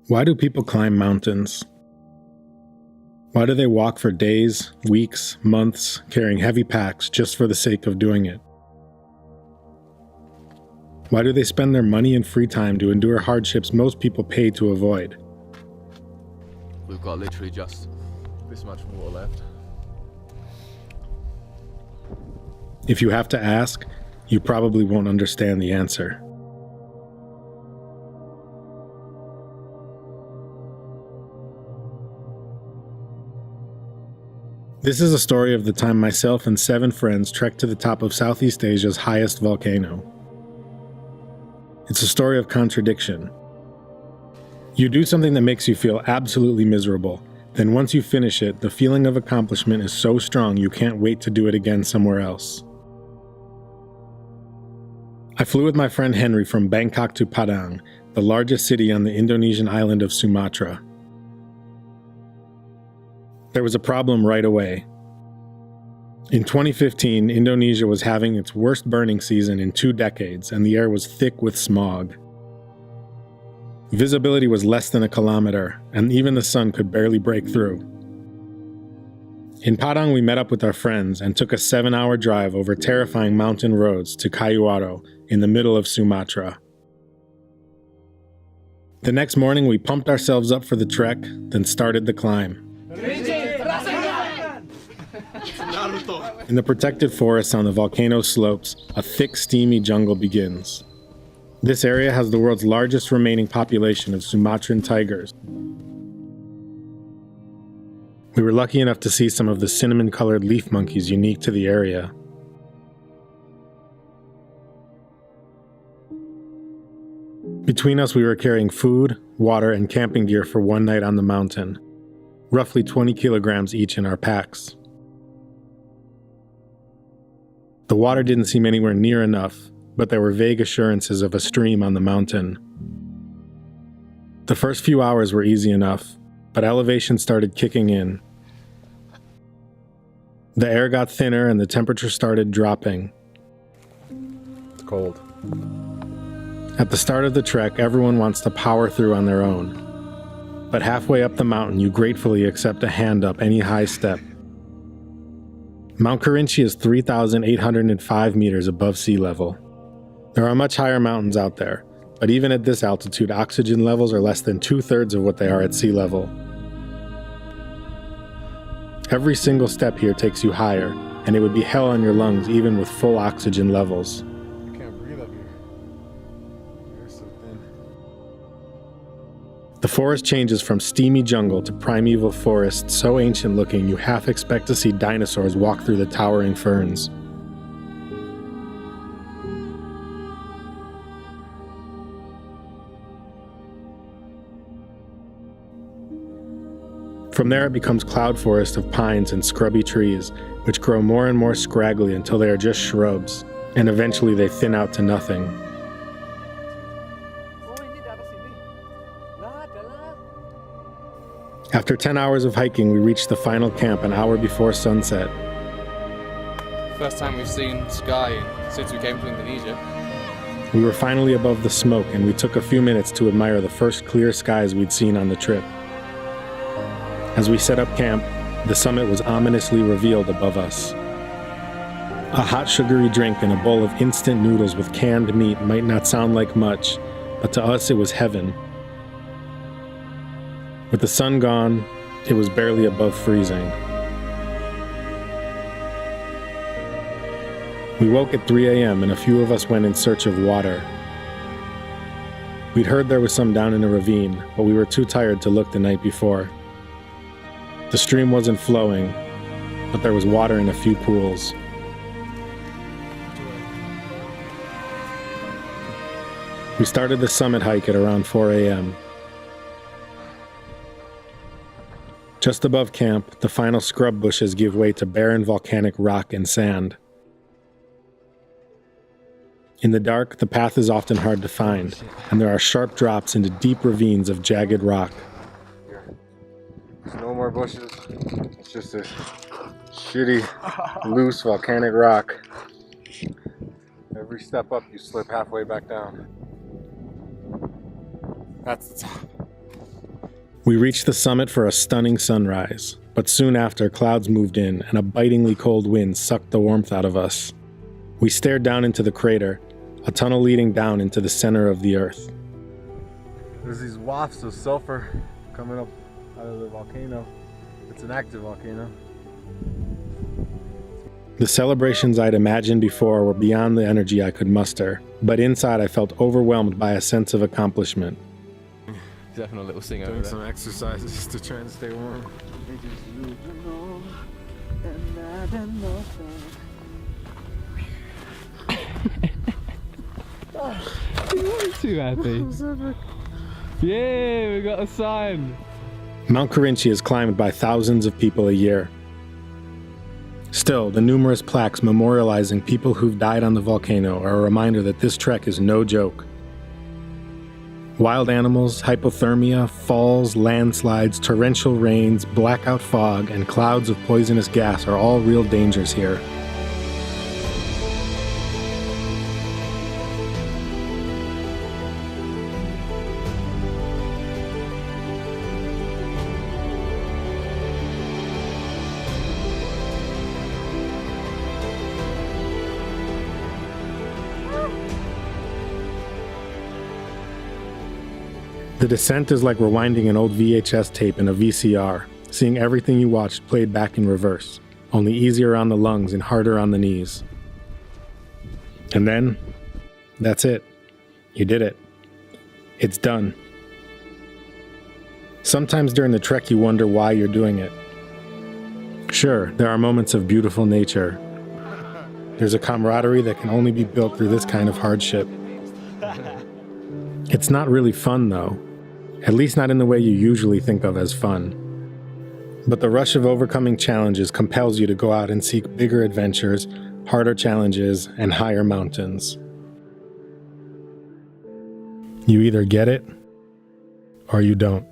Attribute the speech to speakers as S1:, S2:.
S1: Why do people climb mountains? Why do they walk for days, weeks, months, carrying heavy packs just for the sake of doing it? Why do they spend their money and free time to endure hardships most people pay to avoid?
S2: We've got literally just this much water left.
S1: If you have to ask, you probably won't understand the answer. This is a story of the time myself and 7 friends trekked to the top of Southeast Asia's highest volcano. It's a story of contradiction. You do something that makes you feel absolutely miserable, then once you finish it, the feeling of accomplishment is so strong you can't wait to do it again somewhere else. I flew with my friend Henry from Bangkok to Padang, the largest city on the Indonesian island of Sumatra. There was a problem right away. In 2015, Indonesia was having its worst burning season in 2 decades, and the air was thick with smog. Visibility was less than a kilometer, and even the sun could barely break through. In Padang, we met up with our friends and took a 7-hour drive over terrifying mountain roads to Kayuaro in the middle of Sumatra. The next morning, we pumped ourselves up for the trek, then started the climb. In the protected forests on the volcano's slopes, a thick, steamy jungle begins. This area has the world's largest remaining population of Sumatran tigers. We were lucky enough to see some of the cinnamon-colored leaf monkeys unique to the area. Between us, we were carrying food, water, and camping gear for one night on the mountain, roughly 20 kilograms each in our packs. The water didn't seem anywhere near enough, but there were vague assurances of a stream on the mountain. The first few hours were easy enough, but elevation started kicking in. The air got thinner and the temperature started dropping.
S2: It's cold.
S1: At the start of the trek, everyone wants to power through on their own. But halfway up the mountain, you gratefully accept a hand up any high step. Mount Kerinci is 3,805 meters above sea level. There are much higher mountains out there, but even at this altitude, oxygen levels are less than 2/3 of what they are at sea level. Every single step here takes you higher, and it would be hell on your lungs even with full oxygen levels.
S2: I can't breathe up here. You're so thin.
S1: The forest changes from steamy jungle to primeval forest so ancient looking you half expect to see dinosaurs walk through the towering ferns. From there it becomes cloud forest of pines and scrubby trees, which grow more and more scraggly until they are just shrubs, and eventually they thin out to nothing. After 10 hours of hiking, we reached the final camp an hour before sunset.
S2: First time we've seen sky since we came to Indonesia.
S1: We were finally above the smoke, and we took a few minutes to admire the first clear skies we'd seen on the trip. As we set up camp, the summit was ominously revealed above us. A hot sugary drink and a bowl of instant noodles with canned meat might not sound like much, but to us it was heaven. With the sun gone, it was barely above freezing. We woke at 3 a.m. and a few of us went in search of water. We'd heard there was some down in a ravine, but we were too tired to look the night before. The stream wasn't flowing, but there was water in a few pools. We started the summit hike at around 4 a.m. Just above camp, the final scrub bushes give way to barren volcanic rock and sand. In the dark, the path is often hard to find, and there are sharp drops into deep ravines of jagged rock.
S2: There's no more bushes. It's just a shitty, loose volcanic rock. Every step up, you slip halfway back down. That's the top.
S1: We reached the summit for a stunning sunrise, but soon after clouds moved in and a bitingly cold wind sucked the warmth out of us. We stared down into the crater, a tunnel leading down into the center of the earth.
S2: There's these wafts of sulfur coming up out of the volcano. It's an active volcano.
S1: The celebrations I'd imagined before were beyond the energy I could muster, but inside I felt overwhelmed by a sense of accomplishment.
S3: Definitely a little singer
S2: Doing
S3: over there.
S2: some exercises to try and stay warm.
S3: You weren't too happy. Yeah, we got a sign.
S1: Mount Kerinci is climbed by thousands of people a year. Still, the numerous plaques memorializing people who've died on the volcano are a reminder that this trek is no joke. Wild animals, hypothermia, falls, landslides, torrential rains, blackout fog, and clouds of poisonous gas are all real dangers here. The descent is like rewinding an old VHS tape in a VCR, seeing everything you watched played back in reverse, only easier on the lungs and harder on the knees. And then, that's it. You did it. It's done. Sometimes during the trek you wonder why you're doing it. Sure, there are moments of beautiful nature. There's a camaraderie that can only be built through this kind of hardship. It's not really fun, though. At least not in the way you usually think of as fun. But the rush of overcoming challenges compels you to go out and seek bigger adventures, harder challenges, and higher mountains. You either get it, or you don't.